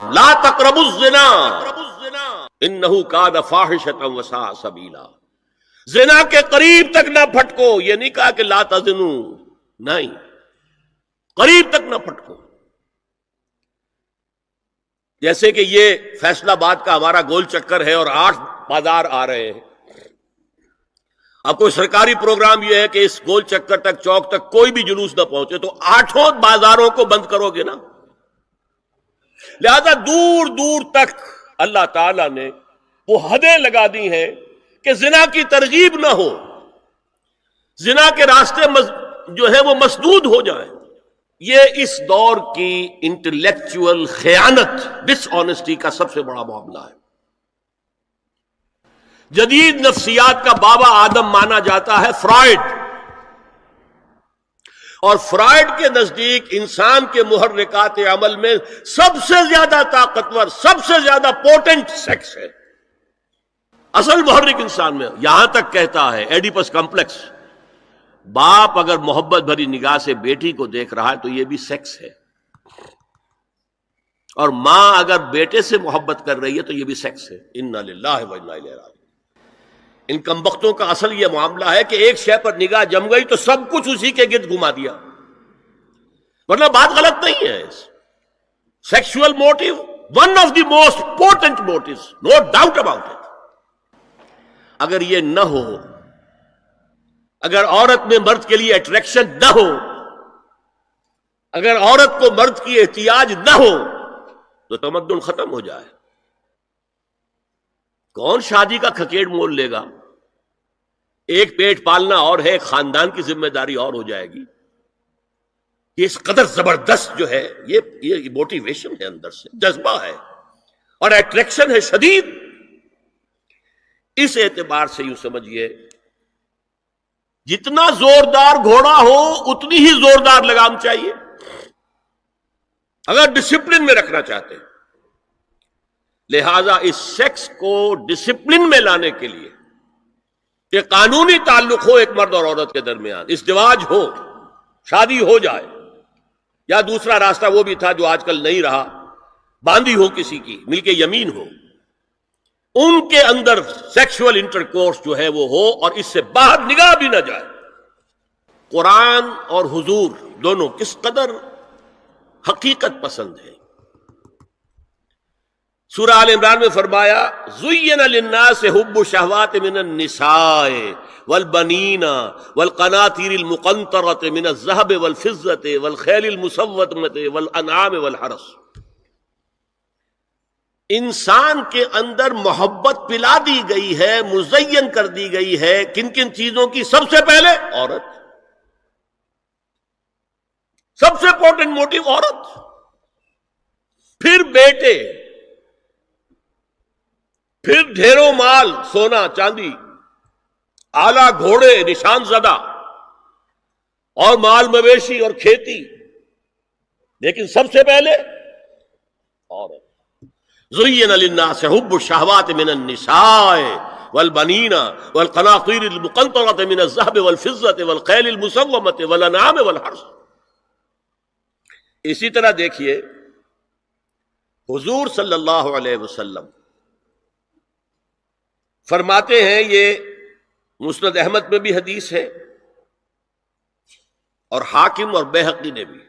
لا تقربوا الزنا انہ کان فاحشۃ وساء سبیلا، زنا کے قریب تک نہ پھٹکو. یہ نہیں کہا کہ لا تزنوا، نہیں، قریب تک نہ پھٹکو. جیسے کہ یہ فیصل آباد کا ہمارا گول چکر ہے اور 8 بازار آ رہے ہیں. اب کوئی سرکاری پروگرام یہ ہے کہ اس گول چکر تک، چوک تک کوئی بھی جلوس نہ پہنچے، تو 8 بازاروں کو بند کرو گے نا. لہذا دور دور تک اللہ تعالی نے وہ حدیں لگا دی ہیں کہ زنا کی ترغیب نہ ہو، زنا کے راستے جو ہے وہ مسدود ہو جائیں. یہ اس دور کی انٹلیکچوئل خیانت، ڈس آنیسٹی کا سب سے بڑا معاملہ ہے. جدید نفسیات کا بابا آدم مانا جاتا ہے فرائڈ، اور فرائڈ کے نزدیک انسان کے محرکات عمل میں سب سے زیادہ طاقتور، سب سے زیادہ پوٹنٹ سیکس ہے. اصل محرک انسان میں، یہاں تک کہتا ہے ایڈیپس کمپلیکس، باپ اگر محبت بھری نگاہ سے بیٹی کو دیکھ رہا ہے تو یہ بھی سیکس ہے، اور ماں اگر بیٹے سے محبت کر رہی ہے تو یہ بھی سیکس ہے. انا للہ و انا الیہ راجعون. ان کمبختوں کا اصل یہ معاملہ ہے کہ ایک شے پر نگاہ جم گئی تو سب کچھ اسی کے گرد گھما دیا، ورنہ بات غلط نہیں ہے. Sexual motive one of the most important motives, no doubt about it. اگر یہ نہ ہو، اگر عورت میں مرد کے لیے اٹریکشن نہ ہو، اگر عورت کو مرد کی احتیاج نہ ہو تو تمدن ختم ہو جائے. کون شادی کا کھکیڑ مول لے گا؟ ایک پیٹ پالنا اور ہے، ایک خاندان کی ذمہ داری اور ہو جائے گی. یہ اس قدر زبردست جو ہے، یہ موٹیویشن ہے، اندر سے جذبہ ہے اور اٹریکشن ہے شدید. اس اعتبار سے یوں سمجھیے، جتنا زوردار گھوڑا ہو اتنی ہی زوردار لگام چاہیے اگر ڈسپلن میں رکھنا چاہتے ہیں. لہذا اس سیکس کو ڈسپلن میں لانے کے لیے کہ قانونی تعلق ہو ایک مرد اور عورت کے درمیان، ازدواج ہو، شادی ہو جائے، یا دوسرا راستہ وہ بھی تھا جو آج کل نہیں رہا، باندھی ہو کسی کی، مل کے یمین ہو، ان کے اندر سیکشول انٹرکورس جو ہے وہ ہو اور اس سے باہر نگاہ بھی نہ جائے. قرآن اور حضور دونوں کس قدر حقیقت پسند ہے. سورہ آل عمران میں فرمایا زُيِّنَ لِلنَّاسِ حُبُّ الشَّهَوَاتِ مِنَ النِّسَاءِ وَالْبَنِينَ وَالْقَنَاطِيرِ الْمُقَنطَرَةِ مِنَ الذَّهَبِ وَالْفِضَّةِ وَالْخَيْلِ الْمُسَوَّمَةِ وَالْأَنْعَامِ وَالْحَرْثِ. انسان کے اندر محبت پلا دی گئی ہے، مزین کر دی گئی ہے. کن کن چیزوں کی؟ سب سے پہلے عورت، سب سے امپورٹنٹ موٹیو عورت، پھر بیٹے، پھر ڈھیروں مال، سونا چاندی، آلہ گھوڑے نشان زدہ، اور مال مویشی اور کھیتی، لیکن سب سے پہلے عورت. زُيِّنَ لِلنَّاسِ حُبُّ الشَّهَوَاتِ مِنَ النِّسَاءِ وَالْبَنِينَ وَالْقَنَاطِيرِ الْمُقَنطَرَةِ مِنَ الذَّهَبِ وَالْفِضَّةِ وَالْخَيْلِ الْمُسَوَّمَةِ وَالْأَنْعَامِ وَالْحَرْثِ. اسی طرح دیکھیے حضور صلی اللہ علیہ وسلم فرماتے ہیں، یہ مسند احمد میں بھی حدیث ہے اور حاکم اور بیہقی نے بھی،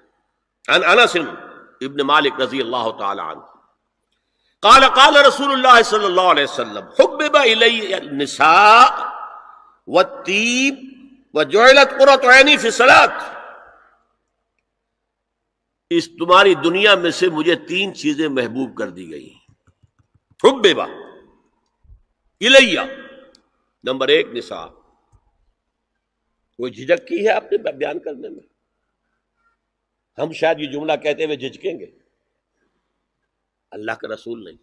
عن انس ابن مالک رضی اللہ تعالی عنہ قال قال رسول اللہ صلی اللہ علیہ وسلم حبب الی النساء والطیب وجعلت قرۃ عینی فی الصلاۃ. اس تمہاری دنیا میں سے مجھے 3 چیزیں محبوب کر دی گئی. حبب الیہ، نمبر 1 نساء. کوئی جھجک کی ہے آپ نے بیان کرنے میں؟ ہم شاید یہ جملہ کہتے ہوئے جھجکیں گے، اللہ کا رسول نہیں.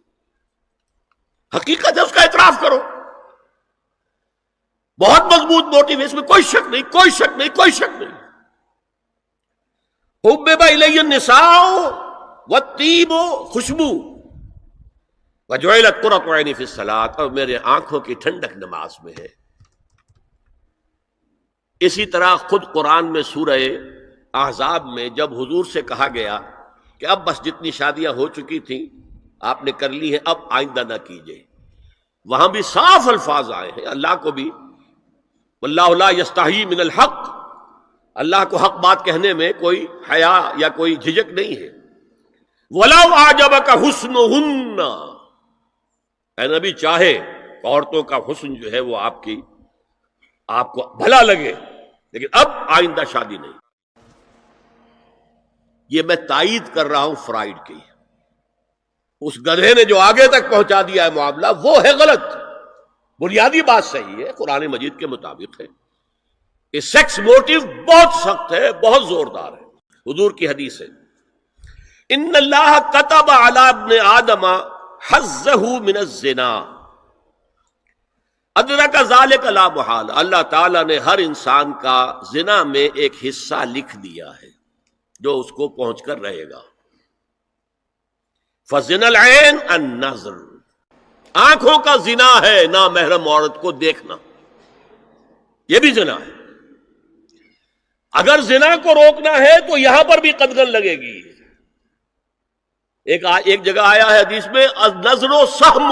حقیقت ہے، اس کا اعتراف کرو. بہت مضبوط موٹیو ہے، اس میں کوئی شک نہیں، کوئی شک نہیں، کوئی شک نہیں. حبب الی النساء والطیب، خوشبو، وجعلت قرۃ عینی فی الصلاۃ، اور میرے آنکھوں کی ٹھنڈک نماز میں ہے. اسی طرح خود قرآن میں سورہ احزاب میں جب حضور سے کہا گیا کہ اب بس جتنی شادیاں ہو چکی تھیں آپ نے کر لی ہے، اب آئندہ نہ کیجیے۔ وہاں بھی صاف الفاظ آئے ہیں، اللہ کو بھی واللہ لا یستحی من الحق، اللہ کو حق بات کہنے میں کوئی حیا یا کوئی جھجک نہیں ہے۔ وَلَوْ أَعْجَبَكَ حُسْنُهُنَّ، اے نبی چاہے عورتوں کا حسن جو ہے وہ آپ کو بھلا لگے، لیکن اب آئندہ شادی نہیں۔ یہ میں تائید کر رہا ہوں فرائڈ کی، اس گدھے نے جو آگے تک پہنچا دیا ہے معاملہ وہ ہے غلط، بنیادی بات صحیح ہے، قرآن مجید کے مطابق ہے کہ سیکس موٹیو بہت سخت ہے، بہت زوردار ہے۔ حضور کی حدیث ہے ان اللہ کتب علی ابن آدم حظہ من الزنا ادرک ذلک لا محال، اللہ تعالیٰ نے ہر انسان کا زنا میں ایک حصہ لکھ دیا ہے جو اس کو پہنچ کر رہے گا۔ فزنا العین النظر، آنکھوں کا زنا ہے نامحرم عورت کو دیکھنا، یہ بھی زنا ہے۔ اگر زنا کو روکنا ہے تو یہاں پر بھی قدغن لگے گی۔ ایک جگہ آیا ہے حدیث میں النظر سہم،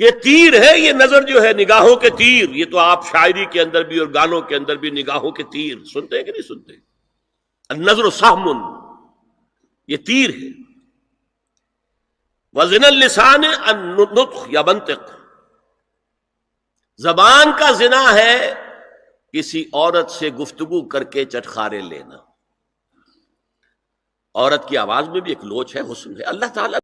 یہ تیر ہے، یہ نظر جو ہے نگاہوں کے تیر، یہ تو آپ شاعری کے اندر بھی اور گانوں کے اندر بھی نگاہوں کے تیر سنتے ہیں کہ نہیں سنتے؟ النظر سہم، یہ تیر ہے۔ وزن اللسان النطق یا منطق، زبان کا زنا ہے کسی عورت سے گفتگو کر کے چٹخارے لینا۔ عورت کی آواز میں بھی ایک لوچ ہے، حسن ہے۔ اللہ تعالیٰ